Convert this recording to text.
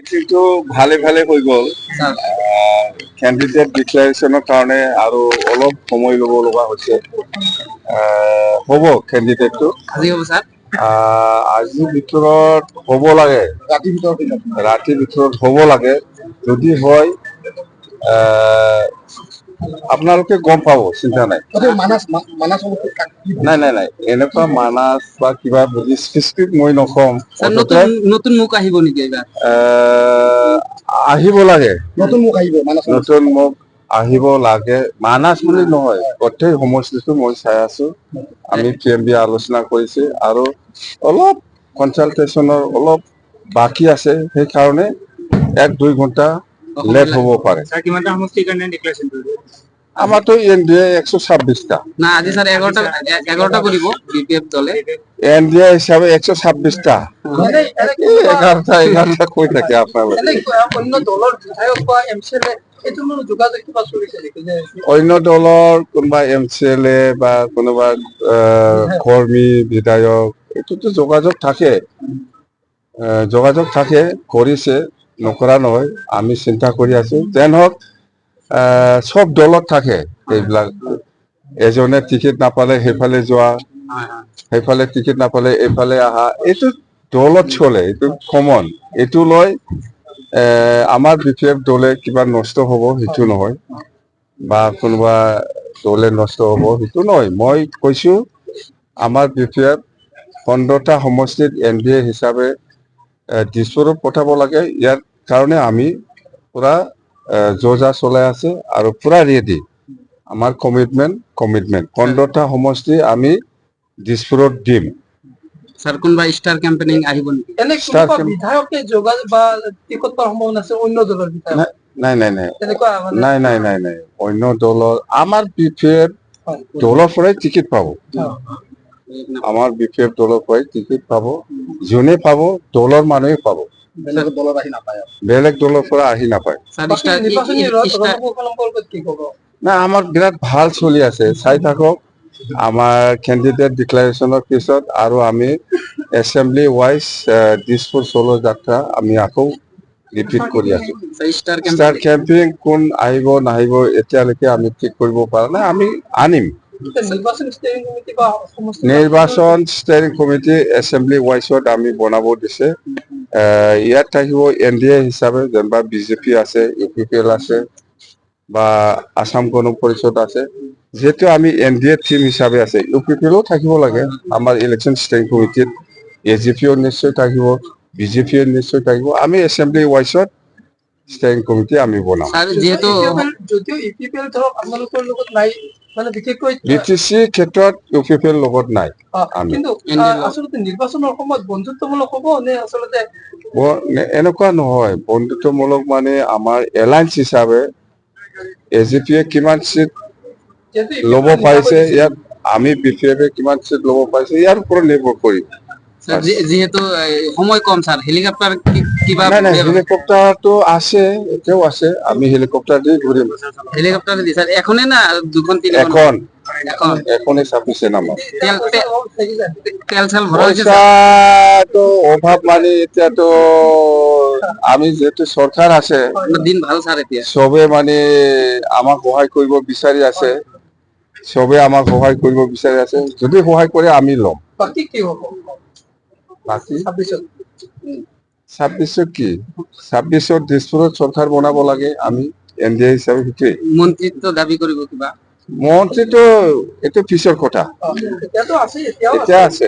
মিটিংটো ভালে ভালে হৈ গ'ল। কেণ্ডিডেট ডিক্লেৰেশ্যনৰ কাৰণে আৰু অলপ সময় ল'ব লগা হৈছে। হ'ব কেণ্ডিডেটটো আজি হ'ব স্যার। আজিৰ ভিতৰত হ'ব লাগে, ৰাতিৰ ভিতৰত হ'ব লাগে। যদি হয় আপোনালোকে গম পাব, চিন্তা নাই। নাই এনেকুৱা মানাছ বা কিবা স্পেচিফিক মই নকম। স্যাৰ নতুন মুখ আহিব নেকি এবাৰ? আহিব লাগে, নতুন মুখ আহিব নতুন মুখ আহিব লাগে। মানাছ বুলি নহয়, গোটেই সমষ্টিটো মই চাই আছো। আমি PMB আলোচনা কৰিছে আৰু অলপ কনচালটেশ্যনৰ অলপ বাকী আছে, সেইকাৰণে 1-2 ঘণ্টা লেট হ'ব পাৰে। স্যাৰ কিমানটা সমষ্টিৰ কাৰণে ডিক্লেৰেশ্যন কৰিব? আমাৰতো NDA 126টা। না আজি স্যাৰ 11টা কৰিব BPF দলে। NDA হিচাপে 126টা। 11টা কৈ থাকে আপোনালোকে। অন্য দলৰ বিধায়ক বা MCLA এইটো যোগাযোগ কিবা চলিছে নেকি? অন্য দলৰ কোনোবা MCLA বা কোনোবা কৰ্মী বিধায়ক এইটোতো যোগাযোগ থাকে, কৰিছে, নকৰা নহয়। আমি চিন্তা কৰি আছো যেন হওক। সব দলত থাকে এইবিলাক। এজনে টিকেট নাপালে সেইফালে যোৱা, সেইফালে টিকেট নাপালে এইফালে আহা, এইটো দলত চলে, এইটো কমন। এইটো লৈ আমাৰ BPF দলে কিবা নষ্ট হ'ব সেইটো নহয়, বা কোনোবা দলে নষ্ট হ'ব সেইটো নহয়। মই কৈছো আমাৰ BPF 15টা সমষ্টিত NDA হিচাপে দিছপুৰত পঠাব লাগে। ইয়াৰ কাৰণে আমি পুৰা যোজা চলাই আছে আৰু পুৰা ৰেডি। আমাৰ কমিটমেণ্ট 15টা সমষ্টি আমি দিছপুৰত দিম। স্যার কোনবা স্টার ক্যাম্পেইনিং আহিব নেকি? এনে কোনোবা বিধায়কে যোগাযোগ বা টিকট পাওয়ার সম্ভাবনা আছে অন্য দলৰ বিধায়ক? নাই তেনেকুৱা নাই অন্য দলৰ আমাৰ BPF দলৰ পৰাই টিকেট পাব। আমাৰ BPF দলৰ পৰাই টিকেট পাব। যোনে পাব দলৰ মানুহে পাব, বেলেগ দলৰ আহি নাপায়। বেলেগ দলৰ পৰা আহি নাপায়। স্যাৰ বাকী নিৰ্বাচনী সম্পৰ্কত কি ক'ব? না, আমাৰ বিৰাট ভাল চলি আছে, চাই থাকক। আমাৰ কেণ্ডিডেট ডিক্লেৰেশ্যনৰ পিছত আৰু আমি এছেম্বলি ৱাইজ দিছপুৰ চলো যাত্ৰা আমি আকৌ ৰিপিট কৰি আছো। ষ্টাৰ কেম্পিং কোন আহিব নাহিব এতিয়ালৈকে আমি ঠিক কৰিব পৰা নাই। আমি আনিম। নিৰ্বাচন ষ্টেৰিং কমিটি বা নিৰ্বাচন ষ্টেৰিং কমিটি এছেম্বলি ৱাইজত আমি বনাব দিছে। ইয়াত থাকিব NDA হিচাপে, যেনিবা BJP আছে, UPPL আছে বা আসাম গণ পৰিষদ আছে। যেহেতু আমি NDA টিম হিচাপে আছে, UPPLও থাকিব লাগে আমাৰ ইলেকশ্যন ষ্টেৰিং কমিটিত। AGPও নিশ্চয় থাকিব, BJPও নিশ্চয় থাকিব। আমি এছেম্বলি ৱাইজত ষ্টেৰিং কমিটি আমি বনাম। যেহেতু যদিও UPPL ধৰক আপোনালোকৰ লগত নাই, মানে বিশেষকৈ BTC ক্ষেত্ৰত UPPL লগত নাই। কিন্তু আচলতে নিৰ্বাচনৰ সময়ত বন্ধুত্বমূলক হ'ব নে? আচলতে এনেকুৱা নহয়, বন্ধুত্বমূলক মানে আমাৰ এলায়েন্স হিচাপে AGPয়ে কিমান চিট ল'ব পাৰিছে, ইয়াত আমি BPFে কিমান চিট ল'ব পাৰিছে, ইয়াৰ ওপৰত নিৰ্ভৰ কৰিব। যেহেতু সময় কম স্যাৰ, হেলিকপ্টাৰ কিবা নাই হেলিকপ্টাৰটো আছে, এতিয়াও আছে। আমি হেলিকপ্টাৰ দি ঘূৰিম। হেলিকপ্টাৰ দি স্যাৰ এখনে না 2-3 এখনে সাফিসিয়েন্ট আমাৰ। তেল চাল ভৰা হয়েছে? পইচাটো অভাৱ মানে এতিয়াতো আমি যেহেতু চৰকাৰ আছে, দিন ভাল স্যাৰ এতিয়া। চবে মানে আমাক সহায় কৰিব বিচাৰি আছে। যদি সহায় কৰে আমি ল'ম। বাকী কি হ'ব? বাকী 26 কি? 26 দিছপুৰত চৰকাৰ বনাব লাগে আমি NDA হিচাপে। সেইটোৱে। মন্ত্ৰিত্ব দাবি কৰিব কিবা? মন্ত্ৰীটো এইটো পিছৰ কথা, এতিয়াতো আছে, এতিয়াও এতিয়া আছে।